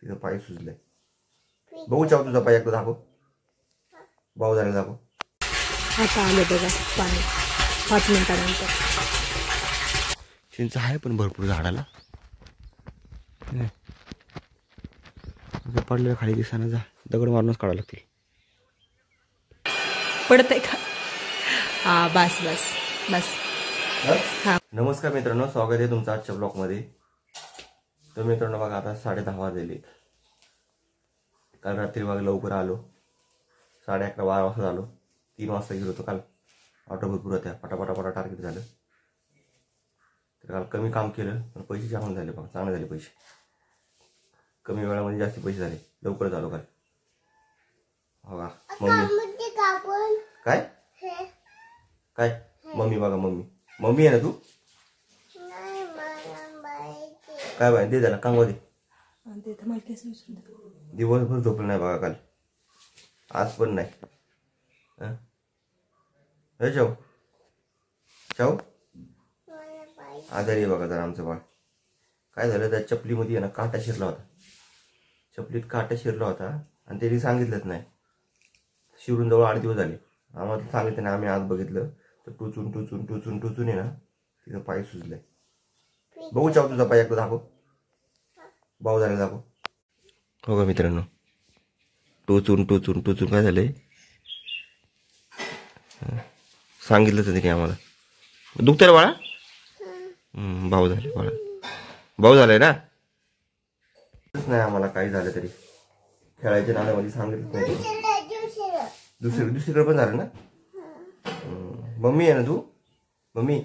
तिथं पाय सुजलाय. बघू चाव तुझा पाय एकदा दाखव. भाऊ झाला दाखव. आता आलं बघा पाणी 5 मिनिटानंतर. चिंच आहे पण भरपूर झाडाला. पडलेलं खाली दिसाना जा. दगड मारूनच काढावं लागतील. पडतंय का? हा बस बस बस. हा नमस्कार मित्रांनो, स्वागत आहे तुमचं आजच्या ब्लॉगमध्ये. तर मित्रांनो बघा आता 10:30 वाजले. काल रात्री बघा लवकर आलो. 11:30-12 वाजता आलो. 3 वाजता गेलो होतो काल. ऑटो भरपूर होत्या. पटापटा टार्गेट झालं. तर काल कमी काम केलं पण पैसे चांगले झाले. बघा चांगले झाले पैसे. कमी वेळामध्ये जास्त पैसे झाले. लवकर झालो काल. बघा मम्मी काय काय मम्मी बघा मम्मी आहे ना तू? काय बाय दे त्याला कांगवा दे. दिवसभर झोपलं नाही बघा काल. आज पण नाही. चाव चाव आजारी आहे बघा जरा आमचं बाळ. काय झालं त्या चपलीमध्ये आहे ना काटा शिरला होता. चपलीत काटा शिरला होता आणि त्यांनी सांगितलंच नाही. शिरून जवळ 8 दिवस झाले. आम्हाला सांगितलं ना, आम्ही आज बघितलं तर टुचून आहे ना तिथं पाय सुजलाय. बघू चाव तुझा पाय एकदा दाखव. भाऊ झाला दाखव. हो का मित्रांनो, टुचून काय झालंय सांगितलंच नाही आम्हाला. दुखतंय बाळा. भाऊ झाले बाळा. भाऊ झालाय ना. नाही आम्हाला काही झालं तरी खेळायच्या नाण्यामध्ये सांगितलं नाही. दुसरीकडे पण झालं ना. मम्मी आहे ना तू? मम्मी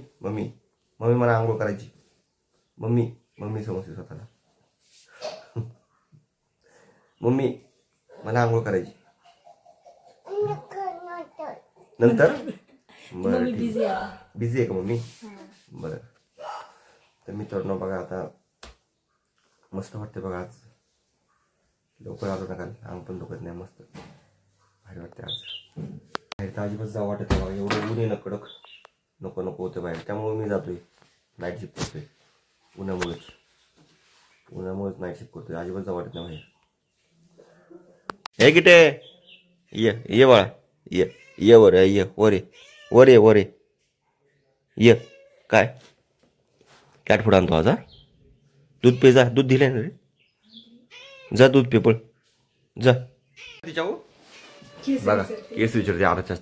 मला आंघोळ करायची. मम्मी समजते स्वतःला. मम्मी मला आंघोळ करायची नंतर. बरं बिझी आहे का मम्मी? बरं. तर मित्रांनो बघा आता मस्त वाटते बघा. आज लवकर आलो ना काल. अंग पण दुखत नाही. मस्त भारी वाटते आज. बाहेर तर अजिबात जावं वाटत बघा. एवढं ऊन आहे ना कडक. नको होते बाहेर. त्यामुळे मी जातोय नाईट शिफ्ट करतोय. उन्हामुळेच नाईट शिफ्ट करतोय. अजिबात जावं वाटत नाही बाहेर. हे किटे ये बाळा ये वर ये काय कॅट फूड आणतो आज. दूध पे जा. दूध दिलंय ना रे. जा दूध पे पळ जा. तिच्यावर बघा केस विचारते. आरच्या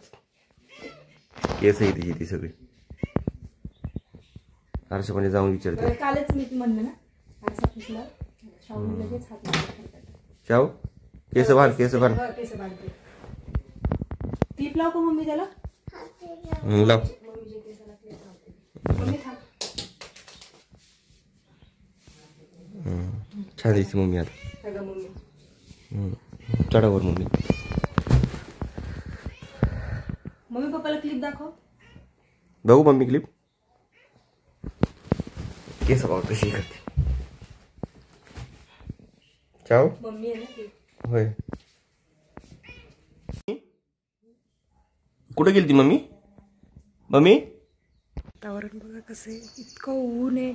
केस आहे तिची ती सगळी. आरशामध्ये जाऊन विचारते. चाव केस बांध. क्लिप लाव का मम्मी त्याला? लाव. छान दिसते मम्मी आता. चढावर मम्मी पप्पाला क्लिप दाखव. बघू मम्मी क्लिप. केस बघा कशी करते. चाव मम्मी आहे ना. होय. कुठे गेली ती मम्मी? वातावरण बघा कसं आहे. इतकं ऊन आहे.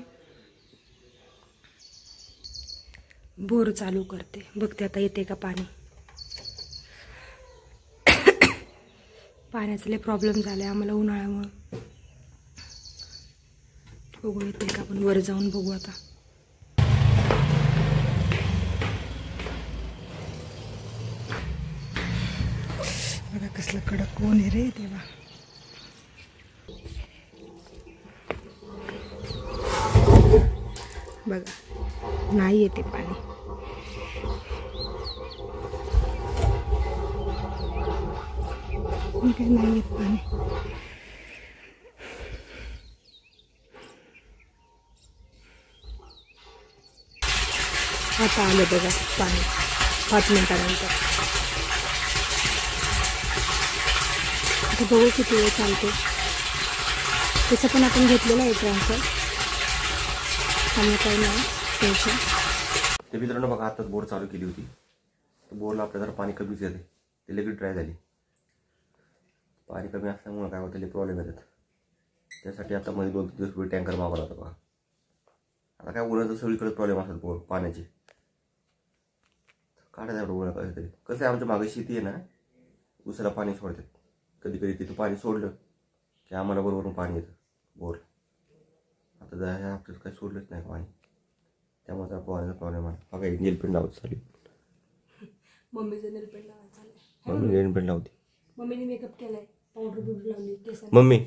बोर चालू करते. बघते आता येते का पाणी. पाण्याचा लय प्रॉब्लेम झालाय आम्हाला उन्हाळ्यामुळे. बघू येते का. आपण वर जाऊन बघू आता. बघा कसलं कडक ऊन आहे रे देवा. बघा नाही येते पाणी. काय नाही येत पाणी. आता आलं बघा पाणी 5 मिनिटानंतर. आता बघू किती वेळ चालते. तसं पण आपण घेतलेलं आहे ट्रान्सफर. आम्ही काही नाही टेन्शन. ते मित्रांनो बघा आताच बोर चालू केली होती. बोरला आपल्या जरा पाणी कमीच येते. ते लगेच ड्राय झाली. पाणी कमी असल्यामुळे काय होतं प्रॉब्लेम येतात. त्यासाठी आता मध्ये 2-3 दिवस टँकर मागवला होता बघा. आता काय उन्हाचं सगळीकडे प्रॉब्लेम असतात पाण्याचे. काढायला एवढं काहीतरी. कसं आहे आमच्या मागे शेती आहे ना, उसाला पाणी सोडतात. कधी कधी तिथं पाणी सोडलं की आम्हाला बरोबर पाणी येतं बोर. आता ह्या हप्त्यात काही सोडलंच नाही पाणी, त्यामुळे त्या पाण्याचा प्रॉब्लेम आहे. बघा नेलपेंट लावत चालेल. मम्मीचं नेलपेंट लावायचं चाललंय. मम्मी नेलपेंट लावते. मम्मीने मेकअप केलाय, पावडर बिवडर लावली केसाला. मम्मी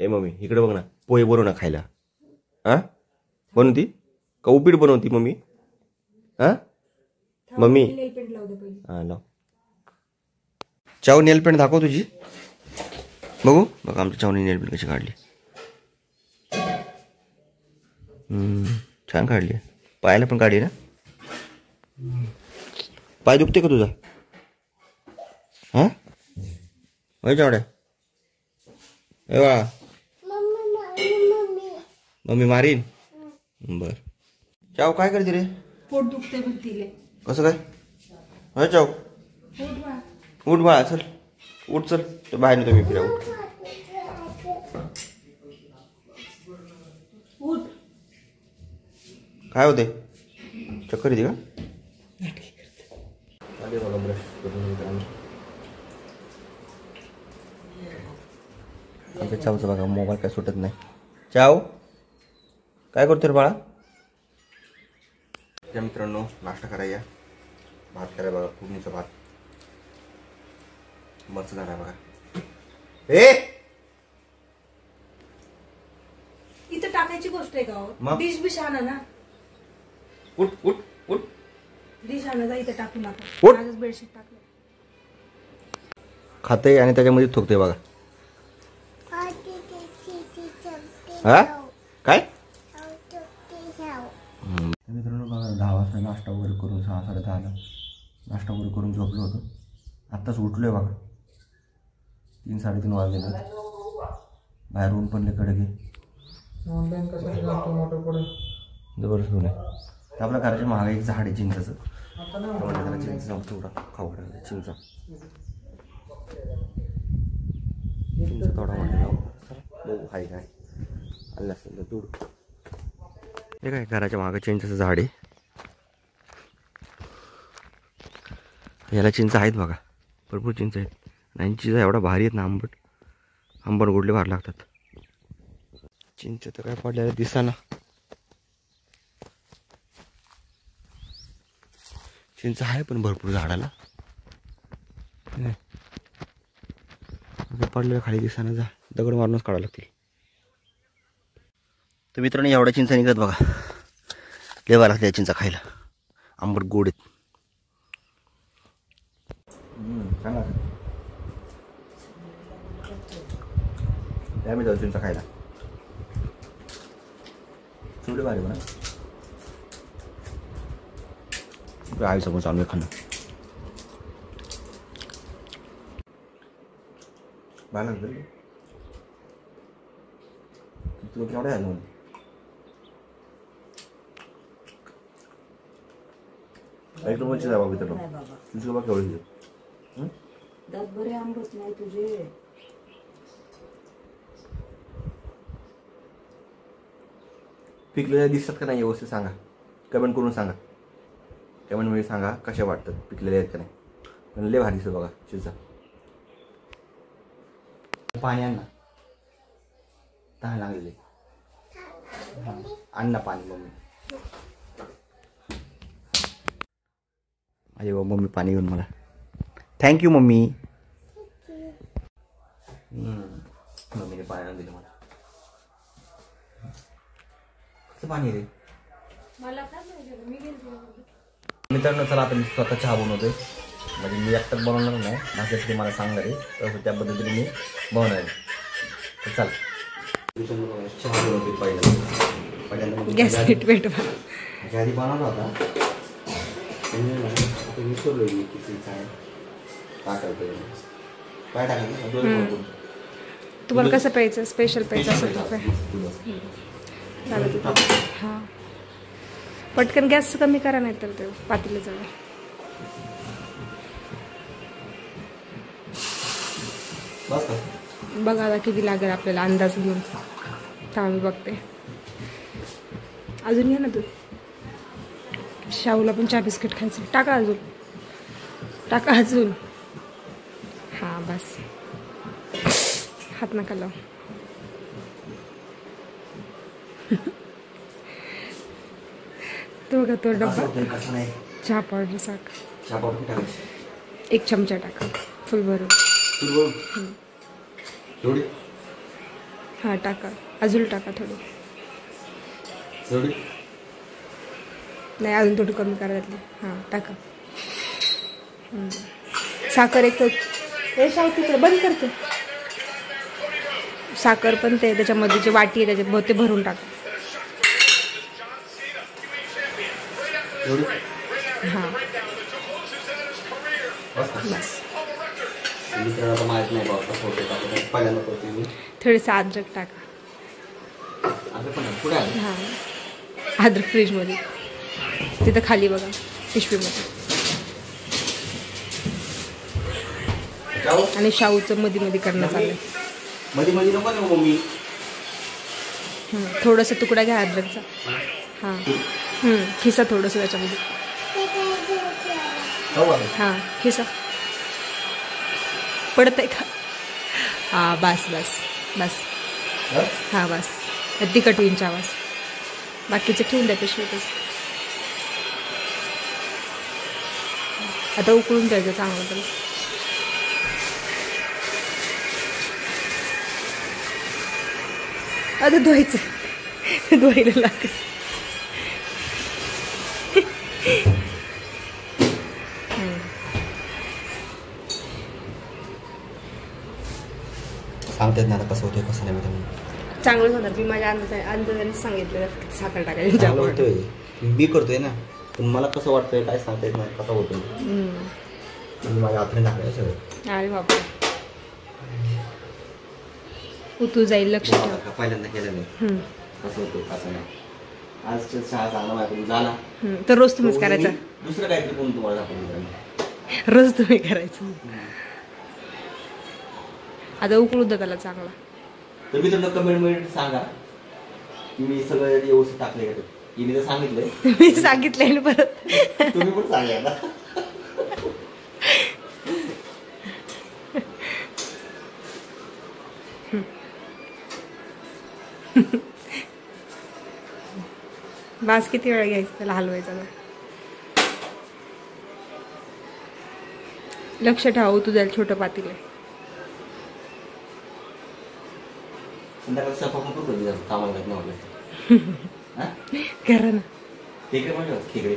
मम्मी इकडे बघ ना, पोहे बनव ना खायला. हा बनवती का उपीट बनवती मम्मी? हा मम्मी नेलपेंट लावू दे पहिले. हा लाव. चाव नेलपेंट दाखव तुझी, बघू. बघा आमच्या चावनी नेलपेंट कशी काढली. छान काढली. पायाला पण काढली ना. पाय दुखते का तुझा? हा चावड्या ए बाळा, मम्मी मारीन. बर चाव काय करते रे? पोट दुखते भरतीले. कसं काय? हा चाव उठ बाळा, चल उठ, चल तर बाहेर तुम्ही फिरा. उठ. काय होते? चक्कर येते का? आले बघा ब्रश करून. आमच्या चावचं बघा मोबाईल काय सुटत नाही. चाव काय करतो रे बाळा? त्या मित्रांनो नाश्ता करायला, भात करायला बघा, फोडणीचा भात मस्त झाला बघा. इथं टाकायची गोष्ट आहे का? डिश बिश आणा ना. उठ उठ उठ. डिश आणा जा, इथं टाकू नका. उठ. माझंच बेडशीट टाकलं. खाते आणि त्याच्यामध्ये थुकते बघा. हा काय मित्रांनो बघा, 10 वाजता नाश्ता वगैरे करून 6 साडेदहाला नाश्ता वगैरे करून झोपलो होतो. आत्ताच उठलोय बघा. 3 साडेतीन वाजले. बाहेर ऊन पण लय कडक आहे. जबरदस्त ऊन आहे. तर आपल्या घराच्या मागे एक झाड आहे चिंचाचं. त्याला चिंचा थोडा खाऊ घालायला. चिंचा थोडा मोठा बघू हाय काय आलं असेल तर दूर. हे काय घराच्या मागे चिंचेचं झाड आहे. याला चिंच आहेत बघा, भरपूर चिंच आहेत. आणि चिंचा एवढा भारी आहेत ना, आंबट गोडले भारी लागतात. चिंच तर काय पडलेलं दिसाना. चिंच आहे पण भरपूर झाडाला. पडलेलं खाली दिसाना. जा दगड मारूनच काढावं लागतील. तर मित्रांनो एवढ्या चिंचा निघत बघा. लेवा लागते चिंचा खायला, आंबट गोड आहेत. मी जाऊ चिंचा खायला. चिवडे भारी म्हणा. आई समोर चालू आहे खाणं. बाय लागतं तुला केवढं झालं म्हणजे. एक नंबरची जावा मित्रांनो. तुझी बाबा केवढी दात बरे आंबट नाही तुझे. पिकलेल्या दिसतात का नाही व्यवस्थित सांगा, कमेंट करून सांगा. कमेंटमध्ये सांगा कशा वाटतात, पिकलेले आहेत का नाही. पण लय भारी दिसत बघा चिंचा. पाणी आण ना, तहान लागलेले. आण ना पाणी मम्मी. अरे वा मम्मी पाणी घेऊन मला. Thank you mummy. मम्मीने पाणी आणून दिलं मला. कसं पाणी रे? मित्रांनो चला आता मी स्वतः चहा बनवतोय. म्हणजे मी एकटाच बनवणार नाही, माझ्यासाठी मला सांगणार आहे तसं त्या पद्धतीने मी बनवणार आहे. तर चला चहा बनवतोय पहिल्यांदा. गॅस नीट पेटवा. आधी बनवला होता आता विसरलो मी किती काय टाकायचं. काय टाकायचं तुम्हाला कसं प्यायचं, स्पेशल प्यायचं असेल तर चालत. हां पटकन गॅस कमी करा, नाही तर ते पातेलं जवळ. बघा आता किती लागेल आपल्याला अंदाज घेऊन. थांब मी बघते. अजून घे ना तू. शाहूला पण चहा बिस्किट खायचं, टाका अजून. टाका अजून. हा बस, हात नका लाव. तो बघा तो डब्बा. चहा पावडर साखर 1 चमचा टाका फुल भरून. हा टाका, अजून टाका थोडी. नाही अजून थोडी कमी करायला. हा टाका. साखर एक हे शाव तिकडे बंद करते. साखर पण ते त्याच्यामध्ये जे वाटी आहे त्याच्यात ते भरून टाका. हा बस. थोडंसं अद्रक टाका. हा अद्रक फ्रीजमध्ये तिथं खाली बघा पिशवीमध्ये. आणि शाहूचं मध्ये करणं चाललंय. थोडासा तुकडा घ्या अद्रकचा. हा खिसा थोडंसं त्याच्यामध्ये. हा खिसा. पडतंय का? हा बस बस बस. हा बस. तिखट होईंचा आवाज. बाकीचं ठेवून द्या पिशवीतच. आता उकळून द्यायचं चांगलं त्याला. आता धुवायचं. धुवायला लागेल. सांगतात ना कसं होतं कसं नाही. चांगलं होणार. मी माझ्या अंदाजाने सांगितलं साखर टाकायची. मी करतोय ना, पण मला कसं वाटतंय काय सांगता येत नाही कसं होतं. मी माझ्या हाताने टाकायचं सगळं. अरे बाबा उतू जाईल. लक्ष ठेव. पहिल्यांदा केलं नाही कसं होतं कसं नाही. आज चहा चांगला माझ्याकडून झाला तर रोज तुम्हीच करायचा. दुसरं काहीतरी कोण तुम्हाला दाखवून रोज तुम्ही करायचं. आता उकळू द्या त्याला चांगला. तर मी तुला कमेंट सांगा की मी सगळं व्यवस्थित टाकले का. हिने तर सांगितलंय. मी सांगितलंय ना परत. तुम्ही पण सांगा ना. बास किती वेळ घ्यायचं त्याला हलवायचं. लक्ष ठेवा तुझ्या छोटं पातील आहे. संध्याकाळी स्वयंपाक पण करू कामाला करा ना. खेकडे म्हणजे खेकडे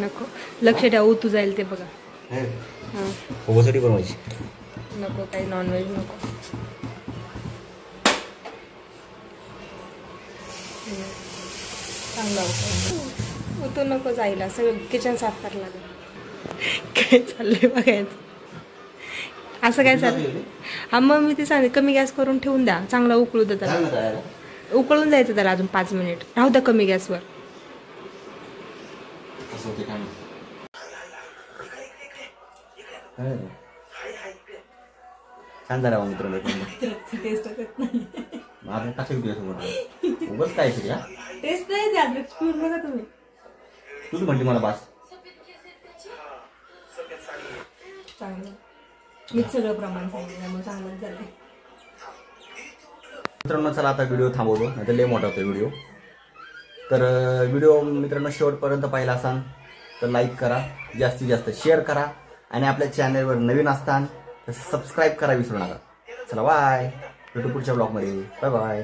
नको. लक्ष ठेवा तू जाईल ते बघा. ओसाठी बनवायची नको. काही नॉनव्हेज नको. चांगला तू नको जायला. सगळं किचन साफ करायला लागेल. काय चाललंय बघायचं. असं काय चाललंय. हा मग मी ते सांगते कमी गॅस करून ठेवून द्या. चांगला उकळू द्या त्याला. उकळून द्यायचं त्याला अजून 5 मिनिट. राहू द्या कमी गॅसवर. छान झाला मित्रांनो. उगाच काय तरी. टेस्ट नाही बघा तुम्ही. तूच म्हणते मला बास. चांगलं. मी सगळं प्रमाण सांगितलं त्यामुळे चांगलं झालं. मित्रांनो चला आता व्हिडिओ थांबवतो नाही तर लय मोठा होतो व्हिडिओ. तर व्हिडिओ मित्रांनो शेवटपर्यंत पाहिला असाल तर लाईक करा, जास्तीत जास्त शेअर करा आणि आपल्या चॅनलवर नवीन असतान तर सबस्क्राईब करा विसरू नका. चला बाय. भेटू पुढच्या ब्लॉगमध्ये. Bye bye.